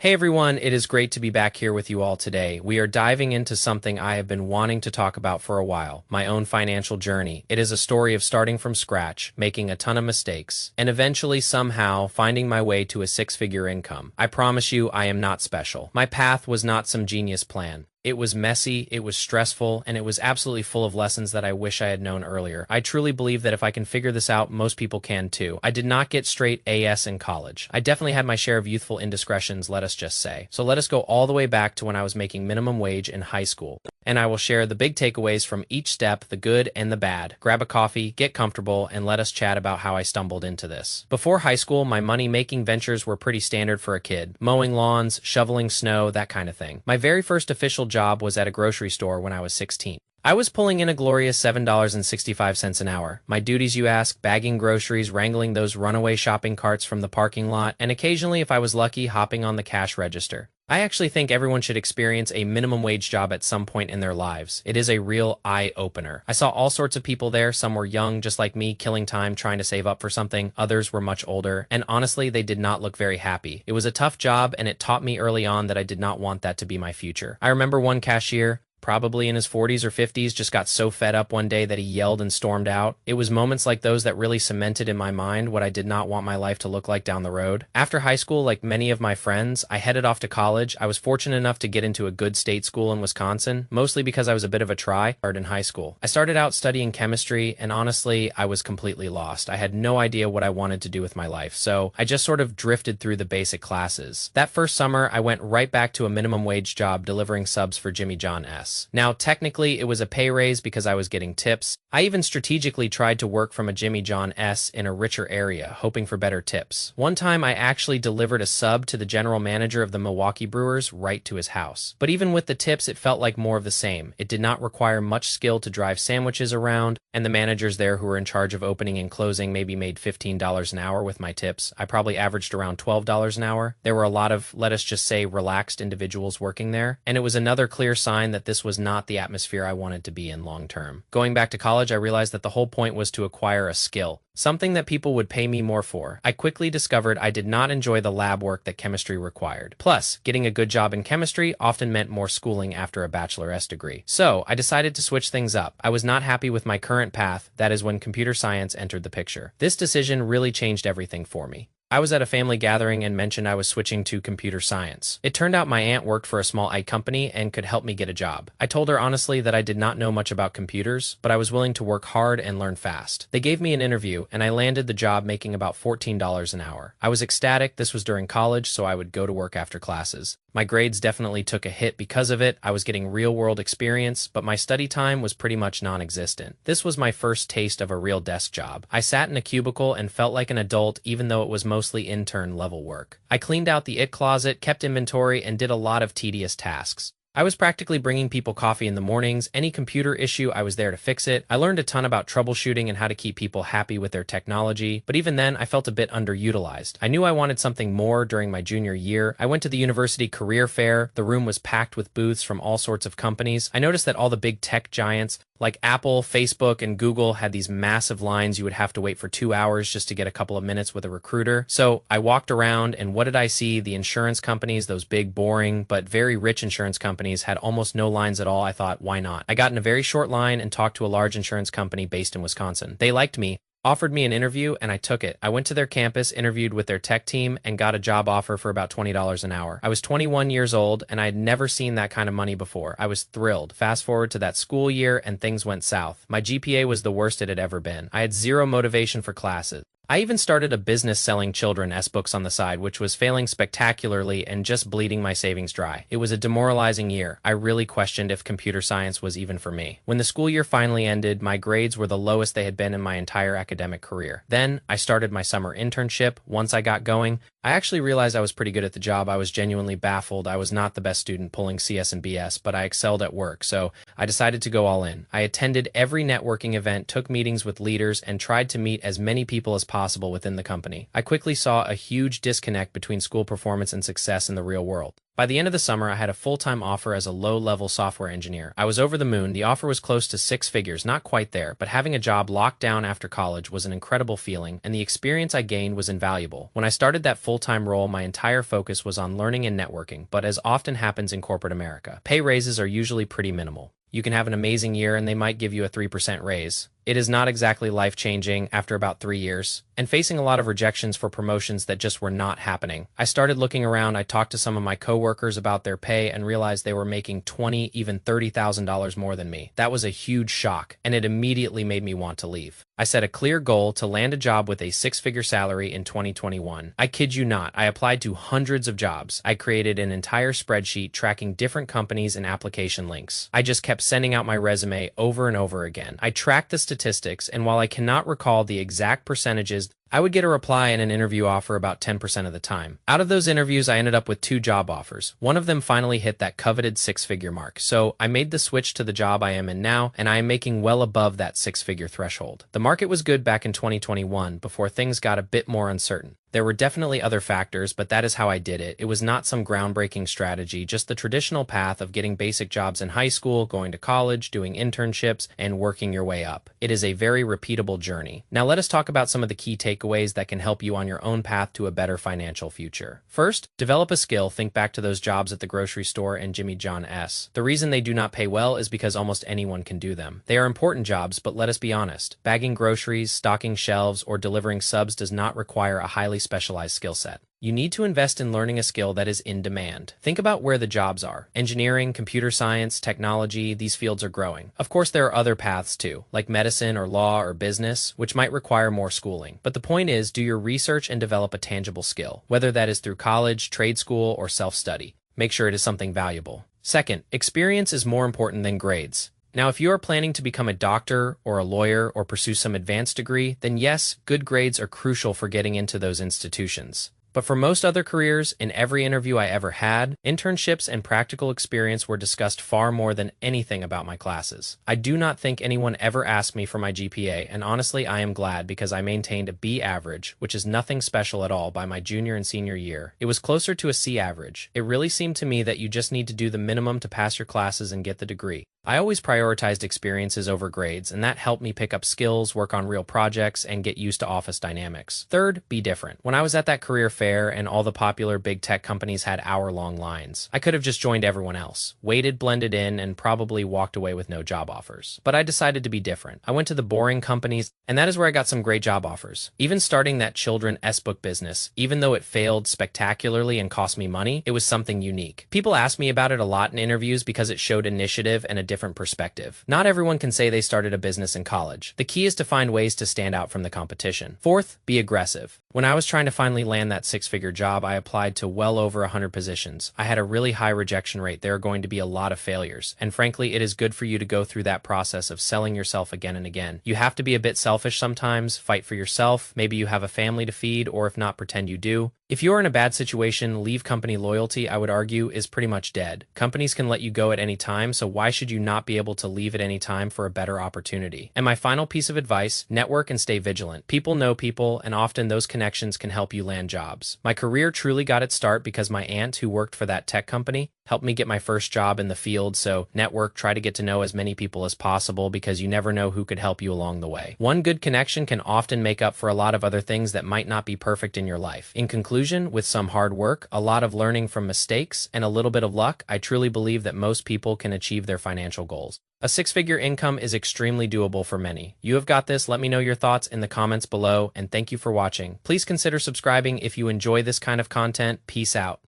Hey everyone, it is great to be back here with you all today. We are diving into something I have been wanting to talk about for a while, my own financial journey. It is a story of starting from scratch, making a ton of mistakes, and eventually somehow finding my way to a six-figure income. I promise you, I am not special. My path was not some genius plan. It was messy, it was stressful, and it was absolutely full of lessons that I wish I had known earlier. I truly believe that if I can figure this out, most people can too. I did not get straight A's in college. I definitely had my share of youthful indiscretions, let us just say. So let us go all the way back to when I was making minimum wage in high school. And I will share the big takeaways from each step, the good and the bad. Grab a coffee, get comfortable, and let us chat about how I stumbled into this. Before high school, my money-making ventures were pretty standard for a kid. Mowing lawns, shoveling snow, that kind of thing. My very first official job was at a grocery store when I was 16. I was pulling in a glorious $7.65 an hour. My duties, you ask, bagging groceries, wrangling those runaway shopping carts from the parking lot, and occasionally, if I was lucky, hopping on the cash register. I actually think everyone should experience a minimum wage job at some point in their lives. It is a real eye-opener. I saw all sorts of people there. Some were young, just like me, killing time, trying to save up for something. Others were much older, and honestly, they did not look very happy. It was a tough job, and it taught me early on that I did not want that to be my future. I remember one cashier, probably in his 40s or 50s, just got so fed up one day that he yelled and stormed out. It was moments like those that really cemented in my mind what I did not want my life to look like down the road. After high school, like many of my friends, I headed off to college. I was fortunate enough to get into a good state school in Wisconsin, mostly because I was a bit of a tryhard in high school. I started out studying chemistry, and honestly, I was completely lost. I had no idea what I wanted to do with my life, so I just sort of drifted through the basic classes. That first summer, I went right back to a minimum wage job delivering subs for Jimmy John S. Now, technically, it was a pay raise because I was getting tips. I even strategically tried to work from a Jimmy John S in a richer area, hoping for better tips. One time, I actually delivered a sub to the general manager of the Milwaukee Brewers right to his house. But even with the tips, it felt like more of the same. It did not require much skill to drive sandwiches around, and the managers there who were in charge of opening and closing maybe made $15 an hour with my tips. I probably averaged around $12 an hour. There were a lot of, let us just say, relaxed individuals working there, and it was another clear sign that this was not the atmosphere I wanted to be in long term. Going back to college, I realized that the whole point was to acquire a skill, something that people would pay me more for. I quickly discovered I did not enjoy the lab work that chemistry required. Plus, getting a good job in chemistry often meant more schooling after a bachelor's degree. So, I decided to switch things up. I was not happy with my current path, that is when computer science entered the picture. This decision really changed everything for me. I was at a family gathering and mentioned I was switching to computer science. It turned out my aunt worked for a small IT company and could help me get a job. I told her honestly that I did not know much about computers, but I was willing to work hard and learn fast. They gave me an interview, and I landed the job making about $14 an hour. I was ecstatic. This was during college, so I would go to work after classes. My grades definitely took a hit because of it. I was getting real-world experience, but my study time was pretty much non-existent. This was my first taste of a real desk job. I sat in a cubicle and felt like an adult even though it was mostly intern-level work. I cleaned out the IT closet, kept inventory, and did a lot of tedious tasks. I was practically bringing people coffee in the mornings. Any computer issue, I was there to fix it. I learned a ton about troubleshooting and how to keep people happy with their technology, but even then, I felt a bit underutilized. I knew I wanted something more during my junior year. I went to the university career fair. The room was packed with booths from all sorts of companies. I noticed that all the big tech giants, like Apple, Facebook, and Google, had these massive lines. You would have to wait for 2 hours just to get a couple of minutes with a recruiter. So I walked around, and what did I see? The insurance companies, those big, boring, but very rich insurance companies, had almost no lines at all. I thought, why not? I got in a very short line and talked to a large insurance company based in Wisconsin. They liked me, offered me an interview, and I took it. I went to their campus, interviewed with their tech team, and got a job offer for about $20 an hour. I was 21 years old, and I had never seen that kind of money before. I was thrilled. Fast forward to that school year, and things went south. My GPA was the worst it had ever been. I had zero motivation for classes. I even started a business selling children's books on the side, which was failing spectacularly and just bleeding my savings dry. It was a demoralizing year. I really questioned if computer science was even for me. When the school year finally ended, my grades were the lowest they had been in my entire academic career. Then, I started my summer internship. Once I got going, I actually realized I was pretty good at the job. I was genuinely baffled. I was not the best student pulling CS and BS, but I excelled at work, so I decided to go all in. I attended every networking event, took meetings with leaders, and tried to meet as many people as possible within the company. I quickly saw a huge disconnect between school performance and success in the real world. By the end of the summer, I had a full-time offer as a low-level software engineer. I was over the moon. The offer was close to six figures, not quite there, but having a job locked down after college was an incredible feeling, and the experience I gained was invaluable. When I started that full-time role, my entire focus was on learning and networking, but as often happens in corporate America, pay raises are usually pretty minimal. You can have an amazing year and they might give you a 3% raise. It is not exactly life-changing after about 3 years, and facing a lot of rejections for promotions that just were not happening. I started looking around. I talked to some of my coworkers about their pay and realized they were making $20,000, even $30,000 more than me. That was a huge shock, and it immediately made me want to leave. I set a clear goal to land a job with a six-figure salary in 2021. I kid you not, I applied to hundreds of jobs. I created an entire spreadsheet tracking different companies and application links. I just kept sending out my resume over and over again. I tracked the statistics, and while I cannot recall the exact percentages, I would get a reply and an interview offer about 10% of the time. Out of those interviews, I ended up with 2 job offers. One of them finally hit that coveted six-figure mark, so I made the switch to the job I am in now, and I am making well above that six-figure threshold. The market was good back in 2021 before things got a bit more uncertain. There were definitely other factors, but that is how I did it. It was not some groundbreaking strategy, just the traditional path of getting basic jobs in high school, going to college, doing internships, and working your way up. It is a very repeatable journey. Now let us talk about some of the key takeaways that can help you on your own path to a better financial future. First, develop a skill. Think back to those jobs at the grocery store and Jimmy John S. The reason they do not pay well is because almost anyone can do them. They are important jobs, but let us be honest. Bagging groceries, stocking shelves, or delivering subs does not require a highly specialized skill set. You need to invest in learning a skill that is in demand. Think about where the jobs are. Engineering, computer science, technology, these fields are growing. Of course, there are other paths too, like medicine or law or business, which might require more schooling. But the point is, do your research and develop a tangible skill, whether that is through college, trade school, or self-study. Make sure it is something valuable. Second, experience is more important than grades. Now, if you are planning to become a doctor or a lawyer or pursue some advanced degree, then yes, good grades are crucial for getting into those institutions. But for most other careers, in every interview I ever had, internships and practical experience were discussed far more than anything about my classes. I do not think anyone ever asked me for my GPA, and honestly, I am glad because I maintained a B average, which is nothing special at all by my junior and senior year. It was closer to a C average. It really seemed to me that you just need to do the minimum to pass your classes and get the degree. I always prioritized experiences over grades, and that helped me pick up skills, work on real projects, and get used to office dynamics. Third, be different. When I was at that career fair and all the popular big tech companies had hour-long lines, I could have just joined everyone else, waited, blended in, and probably walked away with no job offers. But I decided to be different. I went to the boring companies, and that is where I got some great job offers. Even starting that children's book business, even though it failed spectacularly and cost me money, it was something unique. People ask me about it a lot in interviews because it showed initiative and a different perspective. Not everyone can say they started a business in college. The key is to find ways to stand out from the competition. Fourth, be aggressive. When I was trying to finally land that six-figure job, I applied to well over 100 positions. I had a really high rejection rate. There are going to be a lot of failures. And frankly, it is good for you to go through that process of selling yourself again and again. You have to be a bit selfish sometimes, fight for yourself. Maybe you have a family to feed, or if not, pretend you do. If you are in a bad situation, leave company loyalty, I would argue, is pretty much dead. Companies can let you go at any time, so why should you not be able to leave at any time for a better opportunity? And my final piece of advice, network and stay vigilant. People know people, and often those connections can help you land jobs. My career truly got its start because my aunt, who worked for that tech company, helped me get my first job in the field, so network, try to get to know as many people as possible because you never know who could help you along the way. One good connection can often make up for a lot of other things that might not be perfect in your life. In conclusion, with some hard work, a lot of learning from mistakes, and a little bit of luck, I truly believe that most people can achieve their financial goals. A six-figure income is extremely doable for many. You have got this. Let me know your thoughts in the comments below, and thank you for watching. Please consider subscribing if you enjoy this kind of content. Peace out.